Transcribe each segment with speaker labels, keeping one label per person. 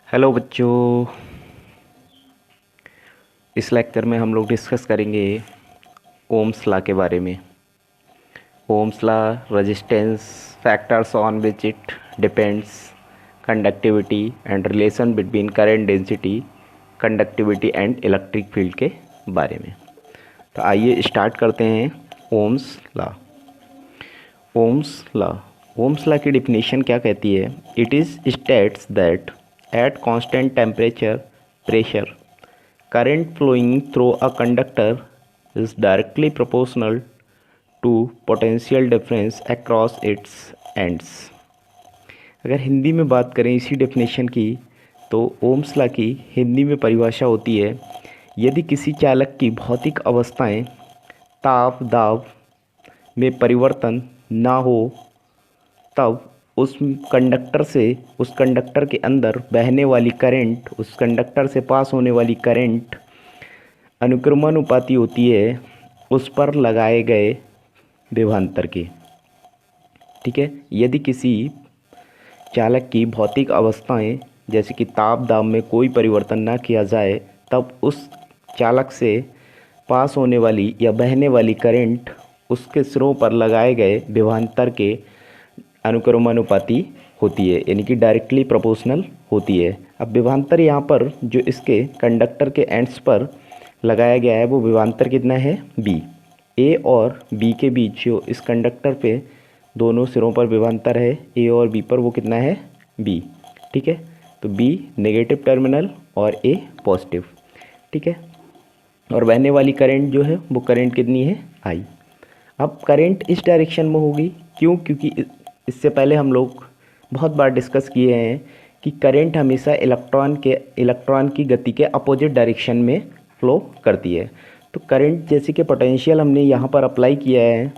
Speaker 1: Hello बच्चों। इस lecture में हम लोग डिस्कस करेंगे ओम्स लॉ के बारे में। Ohm's law, resistance, factors on which it depends, conductivity and relation between current density, conductivity and electric field के बारे में। तो आइए स्टार्ट करते हैं ओम्स लॉ। ओम्स लॉ की डिफिनीशन क्या कहती है? It is states that at constant temperature pressure current flowing through a conductor is directly proportional to potential difference across its ends। अगर हिंदी में बात करें इसी डेफिनेशन की, तो ओम्स लॉ की हिंदी में परिभाषा होती है, यदि किसी चालक की भौतिक अवस्थाएं ताप दाब में परिवर्तन ना हो, तब उस कंडक्टर के अंदर बहने वाली करंट, उस कंडक्टर से पास होने वाली करंट अनुक्रमानुपाती होती है उस पर लगाए गए विभवांतर के। ठीक है, यदि किसी चालक की भौतिक अवस्थाएं जैसे कि ताप दाब में कोई परिवर्तन ना किया जाए, तब उस चालक से पास होने वाली या बहने वाली करंट उसके सिरों पर लगाए गए विभवांतर के अनुक्रमानुपाती होती है, यानी कि डायरेक्टली प्रोपोर्शनल होती है। अब विभवांतर यहाँ पर जो इसके कंडक्टर के एंड्स पर लगाया गया है वो विभवांतर कितना है? बी। ए और बी के बीच जो इस कंडक्टर पे दोनों सिरों पर विभवांतर है ए और बी पर, वो कितना है? बी। ठीक है, तो बी नेगेटिव टर्मिनल और ए पॉजिटिव। ठीक है, और बहने वाली करंट जो है वो करंट कितनी है? आई। अब करंट इस डायरेक्शन में होगी, क्यों? क्योंकि इससे पहले हम लोग बहुत बार डिस्कस किए हैं कि करंट हमेशा इलेक्ट्रॉन की गति के अपोजिट डायरेक्शन में फ्लो करती है। तो करंट जैसे कि पोटेंशियल हमने यहाँ पर अप्लाई किया है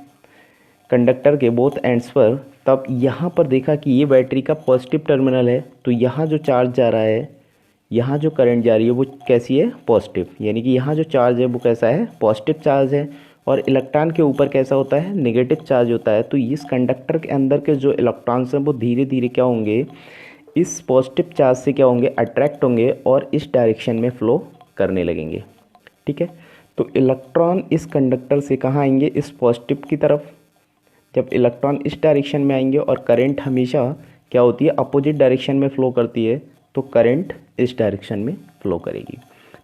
Speaker 1: कंडक्टर के बोथ एंड्स पर, तब यहाँ पर देखा कि ये बैटरी का पॉजिटिव टर्मिनल है, तो यहाँ जो चार्ज जा रहा है, यहाँ जो करंट जा रही है वो कैसी है? पॉजिटिव। यानी कि यहाँ जो चार्ज है वो कैसा है? पॉजिटिव चार्ज है। और इलेक्ट्रॉन के ऊपर कैसा होता है? नेगेटिव चार्ज होता है। तो इस कंडक्टर के अंदर के जो इलेक्ट्रॉन्स हैं वो धीरे धीरे क्या होंगे? इस पॉजिटिव चार्ज से क्या होंगे? अट्रैक्ट होंगे और इस डायरेक्शन में फ़्लो करने लगेंगे। ठीक है, तो इलेक्ट्रॉन इस कंडक्टर से कहाँ आएंगे? इस पॉजिटिव की तरफ। जब इलेक्ट्रॉन इस डायरेक्शन में आएंगे और करंट हमेशा क्या होती है? अपोजिट डायरेक्शन में फ़्लो करती है, तो करंट इस डायरेक्शन में फ़्लो करेगी।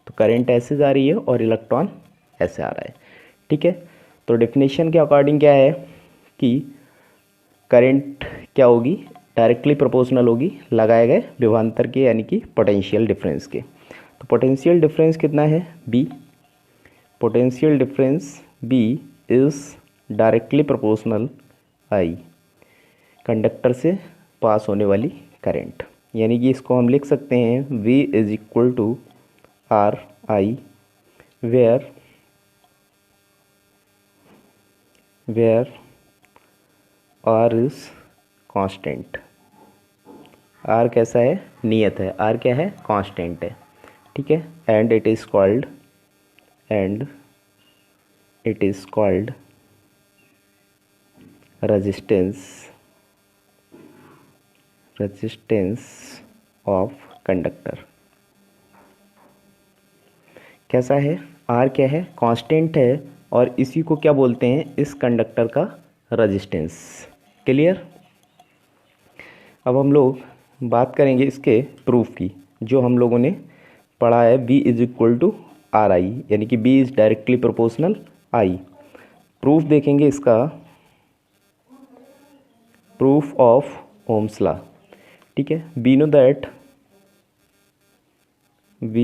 Speaker 1: तो करंट ऐसे जा रही है और इलेक्ट्रॉन ऐसे आ रहा है। ठीक है, तो डेफिनेशन के अकॉर्डिंग क्या है कि करंट क्या होगी? डायरेक्टली प्रोपोर्शनल होगी लगाए गए विभवांतर के, यानी कि पोटेंशियल डिफरेंस के। तो पोटेंशियल डिफरेंस कितना है? V. Potential difference V is directly proportional I, conductor से पास होने वाली करंट। यानी कि इसको हम लिख सकते हैं V is equal to R I, where R is constant. R कैसा है? नियत है। आर क्या है? कांस्टेंट है। ठीक है, and it is called resistance of conductor. कैसा है? आर क्या है? कांस्टेंट है, और इसी को क्या बोलते हैं? इस कंडक्टर का रेजिस्टेंस। क्लियर? अब हम लोग बात करेंगे इसके प्रूफ की, जो हम लोगों ने पढ़ा है B is equal to R I, यानी कि B is directly proportional I. Proof देखेंगे इसका, प्रूफ ऑफ ओम्स लॉ। ठीक है, वी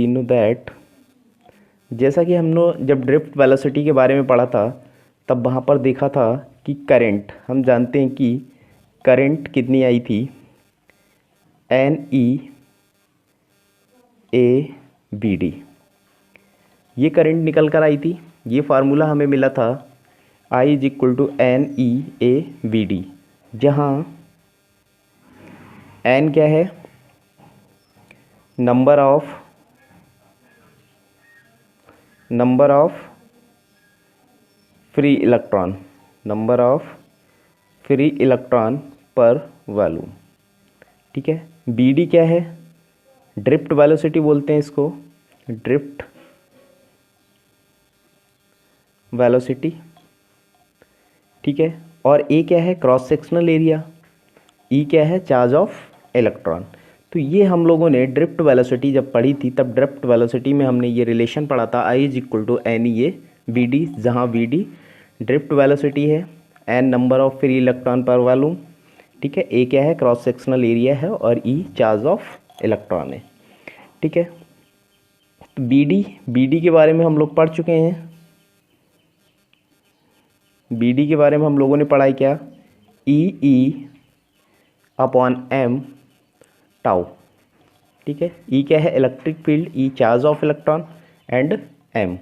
Speaker 1: नो दैट जैसा कि हमने जब ड्रिफ्ट वेलोसिटी के बारे में पढ़ा था, तब वहाँ पर देखा था कि करंट, हम जानते हैं कि करंट कितनी आई थी? NE/AVD, ये करंट निकल कर आई थी। ये फार्मूला हमें मिला था I is equal to NE/AVD, जहाँ N क्या है? Number of free electron per volume. ठीक है, BD क्या है? ड्रिफ्ट वेलोसिटी बोलते हैं इसको, ड्रिफ्ट वेलोसिटी, ठीक है। और ए क्या है, क्रॉस सेक्शनल एरिया, ई क्या है, चार्ज ऑफ इलेक्ट्रॉन। तो ये हम लोगों ने ड्रिफ्ट वेलोसिटी जब पढ़ी थी, तब ड्रिफ्ट वेलोसिटी में हमने ये रिलेशन पढ़ा था, I is equal to N E A B D, जहाँ बी डी ड्रिफ्ट वेलोसिटी है, N number of free electron per volume, ठीक है, ए क्या है, क्रॉस सेक्शनल एरिया है, और ई चार्ज ऑफ इलेक्ट्रॉन है, ठीक है। तो बी डी के बारे में हम लोग पढ़ चुके हैं। बी डी के बारे में हम लोगों ने पढ़ा है क्या, ई अपॉन एम टाउ, ठीक है। ई क्या है, electric field, E charge of electron, and M,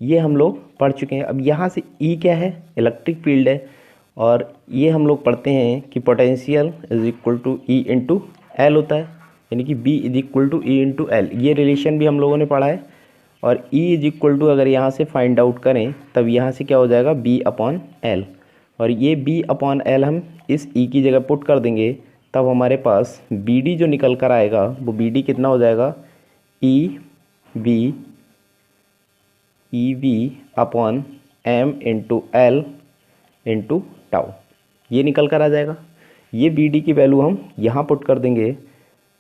Speaker 1: ये हम लोग पढ़ चुके हैं। अब यहाँ से ई क्या है, इलेक्ट्रिक फील्ड है, और ये हम लोग पढ़ते हैं कि potential is equal to E into L होता है, यानी कि V is equal to E into L, ये रिलेशन भी हम लोगों ने पढ़ा है। और ई इज इक्वल टू अगर यहाँ से फाइंड आउट करें, तब यहाँ से क्या हो जाएगा, बी अपॉन एल, और ये बी अपॉन एल हम इस ई की जगह पुट कर देंगे, तब हमारे पास बी डी जो निकल कर आएगा, वो बी डी कितना हो जाएगा, E V upon M into L into tau, ये निकल कर आ जाएगा। ये बी डी की वैल्यू हम यहाँ पुट कर देंगे,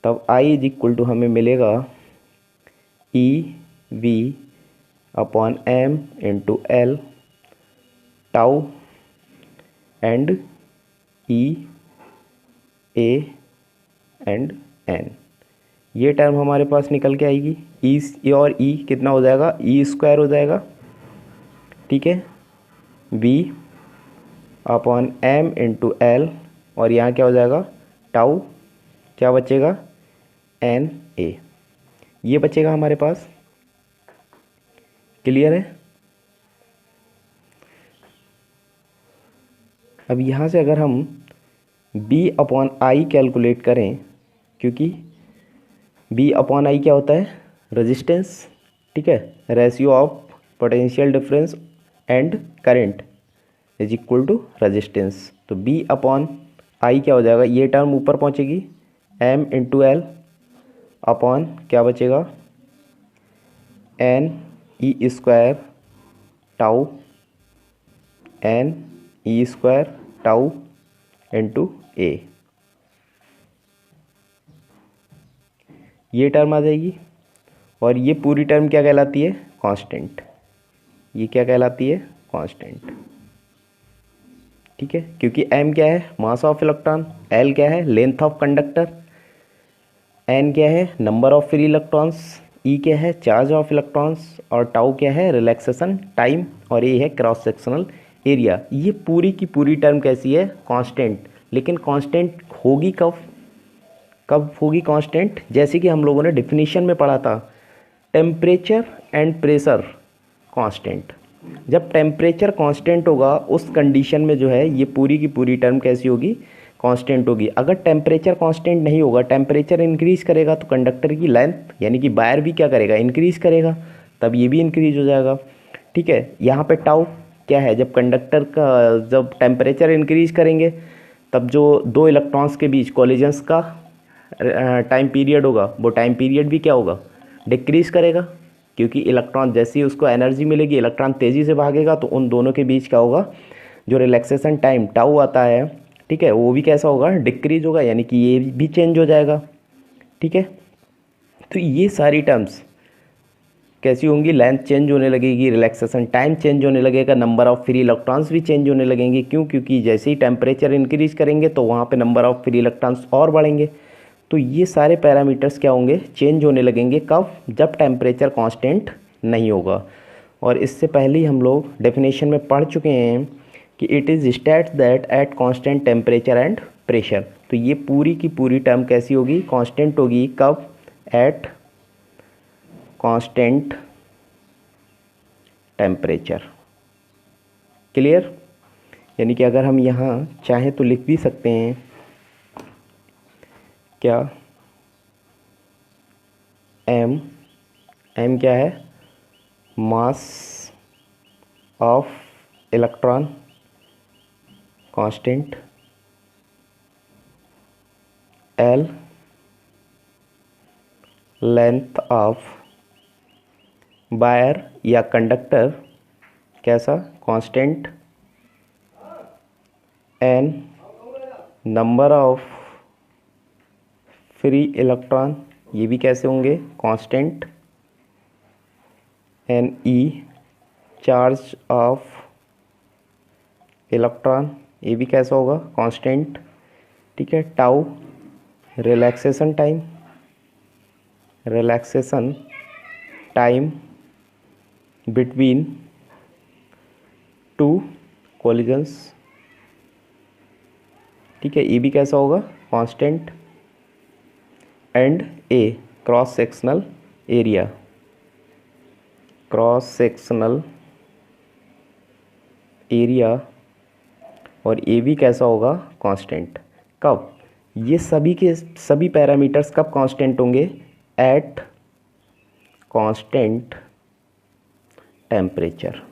Speaker 1: तब आई इज इक्वल टू हमें मिलेगा E V upon M into L tau and E A and N, ये टर्म हमारे पास निकल के आएगी। ई और ई कितना हो जाएगा, ई स्क्वायर हो जाएगा, ठीक है, V upon M into L, और यहाँ क्या हो जाएगा, टाउ, क्या बचेगा, एन ए, ये बचेगा हमारे पास। क्लियर है। अब यहाँ से अगर हम बी अपॉन आई कैलकुलेट करें, क्योंकि बी अपॉन आई क्या होता है, रेजिस्टेंस, ठीक है, ratio of potential difference and current is equal to resistance. तो बी अपॉन आई क्या हो जाएगा, ये टर्म ऊपर पहुँचेगी, एम इंटू एल अपॉन क्या बचेगा, N E square tau, N E square tau into A, ये टर्म आ जाएगी। और ये पूरी टर्म क्या कहलाती है, कांस्टेंट, ये क्या कहलाती है, कांस्टेंट, ठीक है, क्योंकि m क्या है, मास ऑफ इलेक्ट्रॉन, l क्या है, लेंथ ऑफ कंडक्टर, n क्या है, number of free electrons, e क्या है, चार्ज ऑफ इलेक्ट्रॉन्स, और टाउ क्या है, रिलैक्सेशन टाइम, और ये है क्रॉस सेक्शनल एरिया। ये पूरी की पूरी टर्म कैसी है, कांस्टेंट। लेकिन कांस्टेंट होगी कब, कब होगी कांस्टेंट, जैसे कि हम लोगों ने डेफिनेशन में पढ़ा था, टेम्परेचर एंड प्रेशर कांस्टेंट। जब टेम्परेचर कांस्टेंट होगा, उस कंडीशन में जो है ये पूरी की पूरी टर्म कैसी होगी, कांस्टेंट होगी। अगर टेम्परेचर कांस्टेंट नहीं होगा, टेम्परेचर इंक्रीज करेगा, तो कंडक्टर की लेंथ यानी कि वायर भी क्या करेगा, इंक्रीज करेगा, तब ये भी इंक्रीज हो जाएगा, ठीक है। यहाँ पे टाउ क्या है, जब कंडक्टर का जब टेम्परेचर इंक्रीज करेंगे, तब जो दो इलेक्ट्रॉन्स के बीच कॉलिजन्स का टाइम पीरियड होगा, वो टाइम पीरियड भी क्या होगा, डिक्रीज करेगा, क्योंकि इलेक्ट्रॉन जैसे ही उसको एनर्जी मिलेगी, इलेक्ट्रॉन तेज़ी से भागेगा, तो उन दोनों के बीच क्या होगा, जो रिलैक्सेशन टाइम टाउ आता है, ठीक है, वो भी कैसा होगा, डिक्रीज होगा, यानी कि ये भी चेंज हो जाएगा, ठीक है। तो ये सारी टर्म्स कैसी होंगी, लेंथ चेंज होने लगेगी, रिलैक्सेशन टाइम चेंज होने लगेगा, नंबर ऑफ फ्री इलेक्ट्रॉन्स भी चेंज होने लगेंगे। क्यों, क्योंकि जैसे ही टेम्परेचर इंक्रीज करेंगे, तो वहाँ पे नंबर ऑफ फ्री इलेक्ट्रॉन्स और बढ़ेंगे। तो ये सारे पैरामीटर्स क्या होंगे, चेंज होने लगेंगे, कब, जब टेम्परेचर कांस्टेंट नहीं होगा। और इससे पहले ही हम लोग डेफिनेशन में पढ़ चुके हैं कि it is states that at constant temperature and pressure. तो ये पूरी की पूरी टर्म कैसी होगी, कांस्टेंट होगी, कब, एट कांस्टेंट टेम्परेचर। क्लियर। यानी कि अगर हम यहाँ चाहें तो लिख भी सकते हैं क्या, एम क्या है, mass of electron constant, L length of wire या कंडक्टर कैसा constant, N number of free electron ये भी कैसे होंगे constant, N E charge of electron ये भी कैसा होगा कांस्टेंट। ठीक है, tau relaxation time between two collisions. ठीक है, ये भी कैसा होगा constant. And A cross sectional area और ए भी कैसा होगा कांस्टेंट। कब ये सभी के सभी पैरामीटर्स कब कांस्टेंट होंगे, एट कांस्टेंट टेम्परेचर।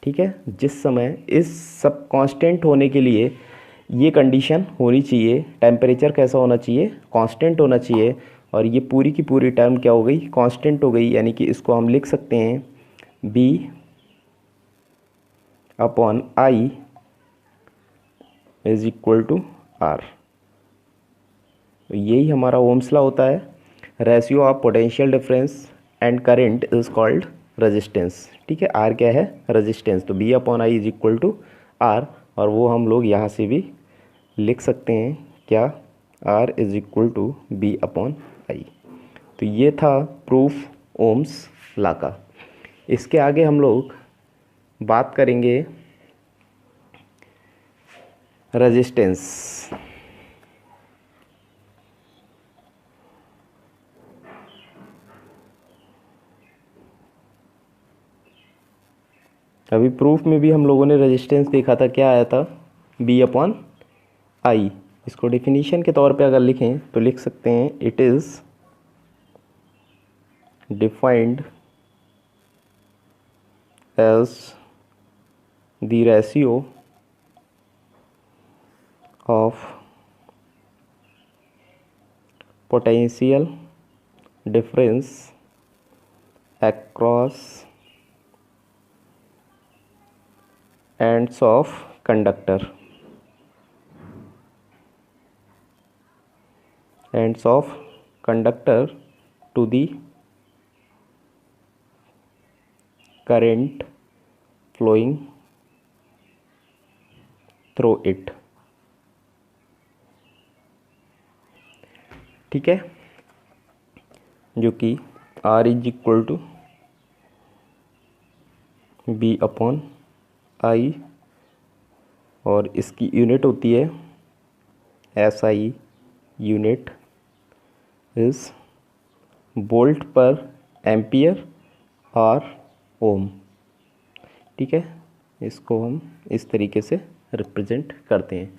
Speaker 1: ठीक है, जिस समय इस सब कांस्टेंट होने के लिए ये कंडीशन होनी चाहिए, टेम्परेचर कैसा होना चाहिए कांस्टेंट होना चाहिए, और ये पूरी की पूरी टर्म क्या हो गई कांस्टेंट हो गई। यानी कि इसको हम लिख सकते हैं V upon I is equal to R. यही हमारा ओम्स लॉ होता है। Ratio of potential difference and current is called resistance. ठीक है, आर क्या है रेजिस्टेंस, तो V upon I is equal to R, और वो हम लोग यहाँ से भी लिख सकते हैं क्या, R is equal to V upon I. तो ये था प्रूफ ओम्स लॉ का। इसके आगे हम लोग बात करेंगे रेजिस्टेंस। अभी प्रूफ में भी हम लोगों ने रेजिस्टेंस देखा था, क्या आया था बी अपॉन आई। इसको डेफिनेशन के तौर पे अगर लिखें तो लिख सकते हैं it is defined as the ratio of potential difference across ends of conductor to the current flowing through it। ठीक है, जो कि R is equal to V upon I, और इसकी यूनिट होती है S I, unit is volt per ampere और ohm. ठीक है, इसको हम इस तरीके से रिप्रेजेंट करते हैं।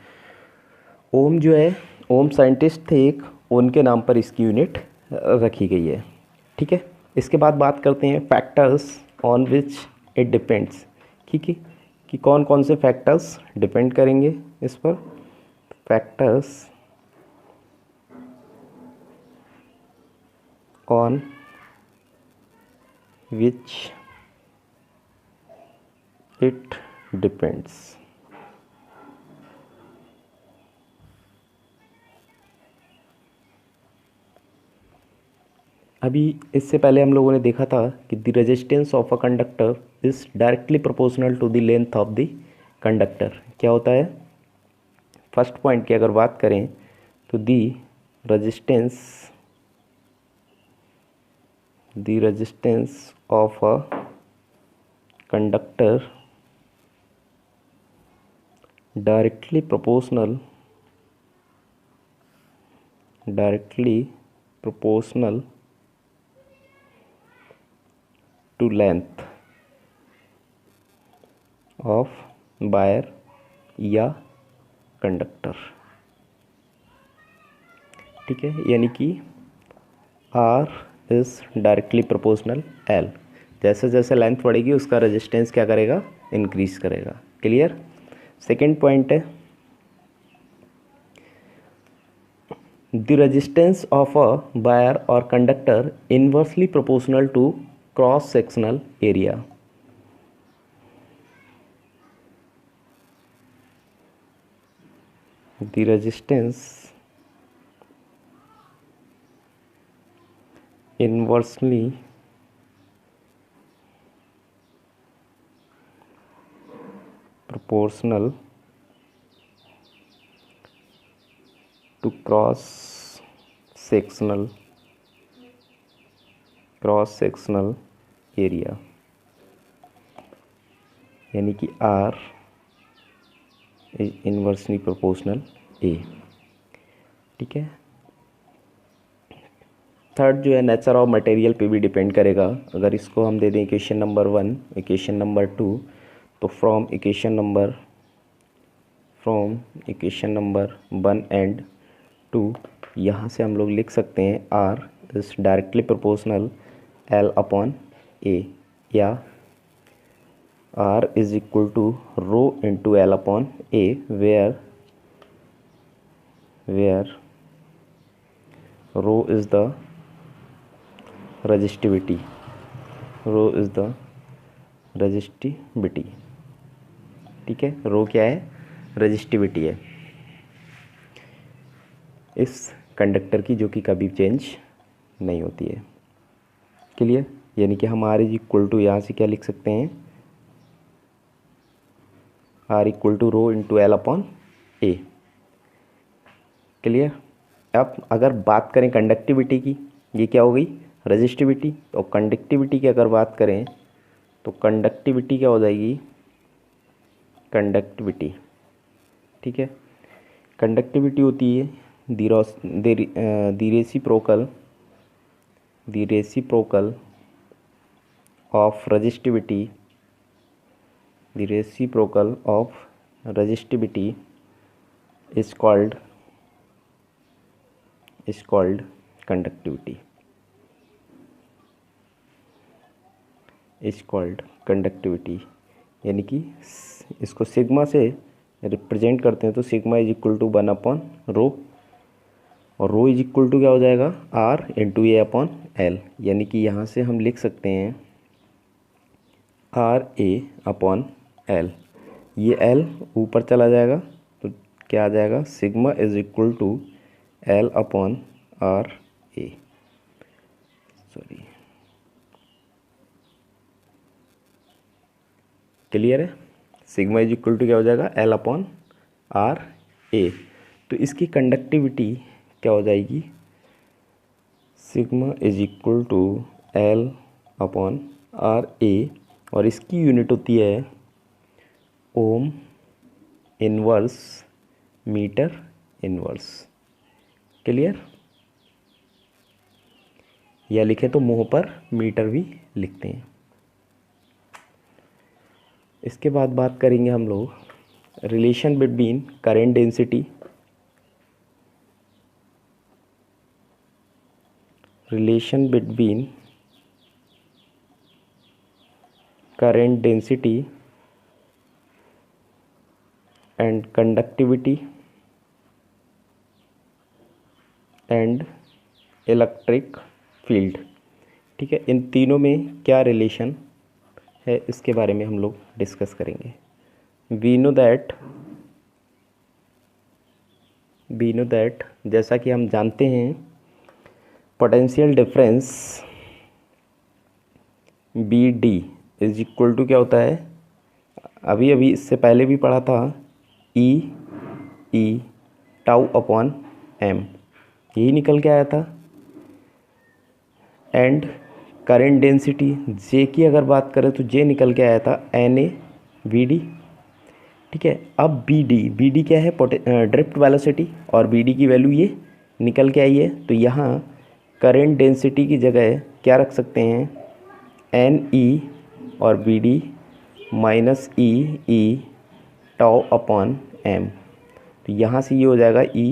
Speaker 1: ओम जो है, ओम साइंटिस्ट थे एक, उनके नाम पर इसकी यूनिट रखी गई है। ठीक है, इसके बाद बात करते हैं factors on which it depends. ठीक है, कि कौन कौन से फैक्टर्स डिपेंड करेंगे इस पर। Factors on which it depends. अभी इससे पहले हम लोगों ने देखा था कि the resistance of a conductor is directly proportional to the length of the conductor. क्या होता है, फर्स्ट पॉइंट की अगर बात करें तो the resistance of a conductor directly proportional to length of wire या कंडक्टर। ठीक है, यानी कि R is directly proportional L। जैसे जैसे लेंथ बढ़ेगी उसका रेजिस्टेंस क्या करेगा, इंक्रीज करेगा। क्लियर। सेकेंड पॉइंट है the resistance of a wire और conductor inversely proportional to cross sectional area. The resistance inversely proportional to cross sectional area, यानी कि R is inversely proportional A। ठीक है। थर्ड जो है नेचर ऑफ मटेरियल पे भी डिपेंड करेगा। अगर इसको हम दे दें इक्वेशन नंबर 1, इक्वेशन नंबर 2, तो फ्रॉम इक्वेशन नंबर 1 एंड 2 यहाँ से हम लोग लिख सकते हैं R is directly proportional L upon A, या R is equal to rho into L upon A, where rho is the resistivity, ठीक है। रो क्या है? रेजिस्टिविटी है इस कंडक्टर की, जो कि कभी चेंज नहीं होती है। क्लियर? यानी कि हम आर इज इक्वल टू यहाँ से क्या लिख सकते हैं, R equal to rho into L upon A. Clear? अब अगर बात करें कंडक्टिविटी की, ये क्या हो गई? रेजिस्टिविटी। तो कंडक्टिविटी की अगर बात करें तो कंडक्टिविटी क्या हो जाएगी? कंडक्टिविटी, ठीक है। कंडक्टिविटी होती है the reciprocal of resistivity, is called conductivity, यानी कि इसको सिग्मा से रिप्रेजेंट करते हैं तो sigma is equal to 1 upon rho, और रो इज इक्वल टू क्या हो जाएगा? R into A upon L. यानी कि यहाँ से हम लिख सकते हैं आर ए अपॉन एल, ये एल ऊपर चला जाएगा तो क्या आ जाएगा? Sigma is equal to L upon R A, sorry. Clear है? सिग्मा इज इक्वल टू क्या हो जाएगा? L upon R A. तो इसकी कंडक्टिविटी क्या हो जाएगी? Sigma is equal to L upon R A, और इसकी यूनिट होती है ohm inverse metre inverse. Clear? या लिखे तो मुंह पर मीटर भी लिखते हैं। इसके बाद बात करेंगे हम लोग relation between current density, and conductivity and electric field. ठीक है, इन तीनों में क्या रिलेशन है इसके बारे में हम लोग डिस्कस करेंगे। वी नो दैट जैसा कि हम जानते हैं potential difference V D is equal to क्या होता है? अभी इससे पहले भी पढ़ा था, ई टाउ अपॉन एम, यही निकल के आया था। एंड करंट डेंसिटी जे की अगर बात करें तो जे निकल के आया था एन ए वी डी। ठीक है, अब बी डी क्या है? ड्रिफ्ट वेलोसिटी, और बी डी की वैल्यू ये निकल के आई है। तो यहाँ करंट डेंसिटी की जगह क्या रख सकते हैं? एन ई और V D minus E tau upon M. तो यहाँ से ये हो जाएगा E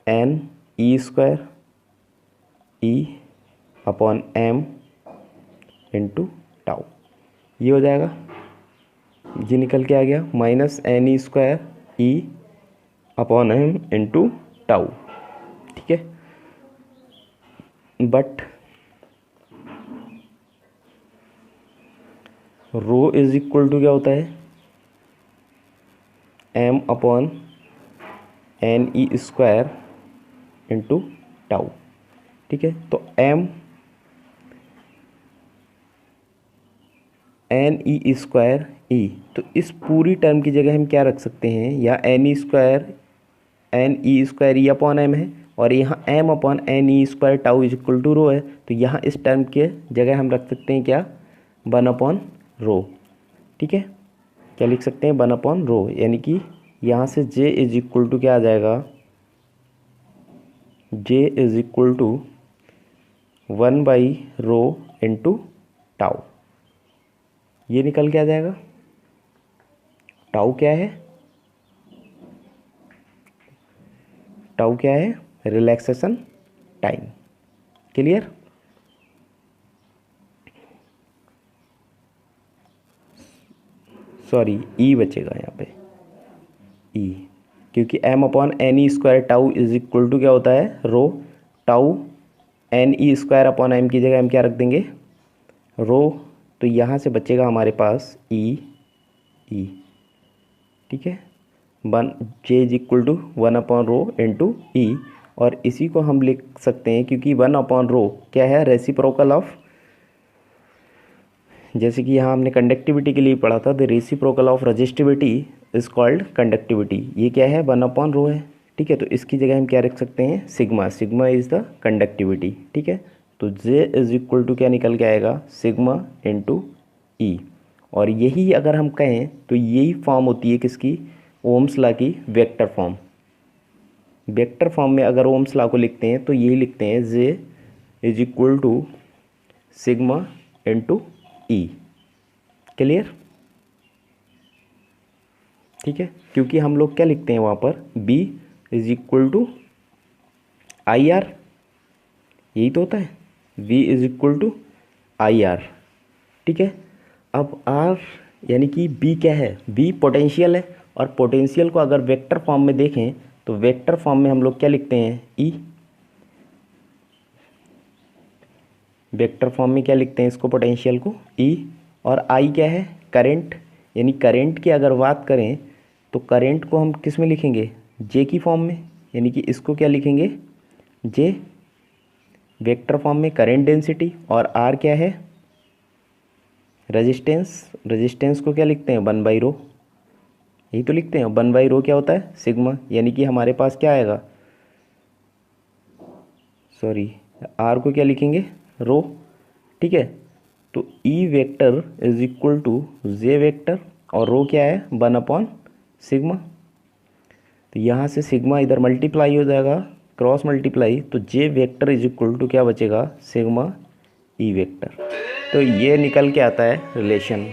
Speaker 1: N E square E upon M into tau, ये हो जाएगा। ये निकल के आ गया minus N E square E upon M into tau. But rho is equal to क्या होता है, m upon N E square into tau. ठीक है, तो m N E square E, तो इस पूरी टर्म की जगह हम क्या रख सकते हैं, या N E square E upon M है, और यहाँ m upon N E square tau is equal to rho है, तो यहाँ इस टर्म के जगह हम रख सकते हैं क्या, 1 अपॉन रो। ठीक है, क्या लिख सकते हैं, 1 अपॉन रो, यानी कि यहाँ से j इज इक्वल टू क्या आ जाएगा, j is equal to 1 by rho into tau. ये निकल के आ जाएगा। टाउ क्या है, टाउ क्या है, relaxation time. Clear. Sorry, E बचेगा यहाँ पे, ई, क्योंकि m upon N E square tau is equal to क्या होता है, rho. Tau N E square upon M की जगह हम क्या रख देंगे, रो। तो यहाँ से बचेगा हमारे पास ई। ठीक है, 1 J is equal to 1 upon rho into E, और इसी को हम लिख सकते हैं क्योंकि 1 अपॉन रो क्या है, रेसिप्रोकल ऑफ, जैसे कि यहाँ हमने कंडक्टिविटी के लिए पढ़ा था, the reciprocal of resistivity is called conductivity. ये क्या है, 1 अपॉन रो है। ठीक है, तो इसकी जगह हम क्या रख सकते हैं, sigma. Sigma is the conductivity. ठीक है, तो जे इज इक्वल टू क्या निकल के आएगा, सिग्मा इंटू ई। और यही अगर हम कहें तो यही फॉर्म होती है किसकी, ओम्स लॉ की वेक्टर फॉर्म। वेक्टर फॉर्म में अगर ओम्स लॉ को लिखते हैं तो यही लिखते हैं, J is equal to sigma into E. Clear. ठीक है, क्योंकि हम लोग क्या लिखते हैं वहाँ पर, B is equal to I R, यही तो होता है, V is equal to I R. ठीक है, अब R यानी कि B क्या है, B पोटेंशियल है, और पोटेंशियल को अगर वेक्टर फॉर्म में देखें तो वेक्टर फॉर्म में हम लोग क्या लिखते हैं, E। वेक्टर फॉर्म में क्या लिखते हैं इसको, पोटेंशियल को E। और I क्या है, करंट, यानी करंट की अगर बात करें तो करंट को हम किस में लिखेंगे, J की फॉर्म में, यानी कि इसको क्या लिखेंगे, J वेक्टर फॉर्म में करंट डेंसिटी। और R क्या है, रेजिस्टेंस। रेजिस्टेंस को क्या लिखते हैं, 1 बाई रो, यही तो लिखते हैं। 1 बाई रो क्या होता है, सिग्मा, यानी कि हमारे पास क्या आएगा, सॉरी, R को क्या लिखेंगे, रो। ठीक है, तो E vector is equal to J vector, और रो क्या है, 1 अपॉन सिग्मा। तो यहाँ से सिग्मा इधर मल्टीप्लाई हो जाएगा, क्रॉस मल्टीप्लाई, तो J vector is equal to क्या बचेगा, सिग्मा E वेक्टर। तो ये निकल के आता है रिलेशन।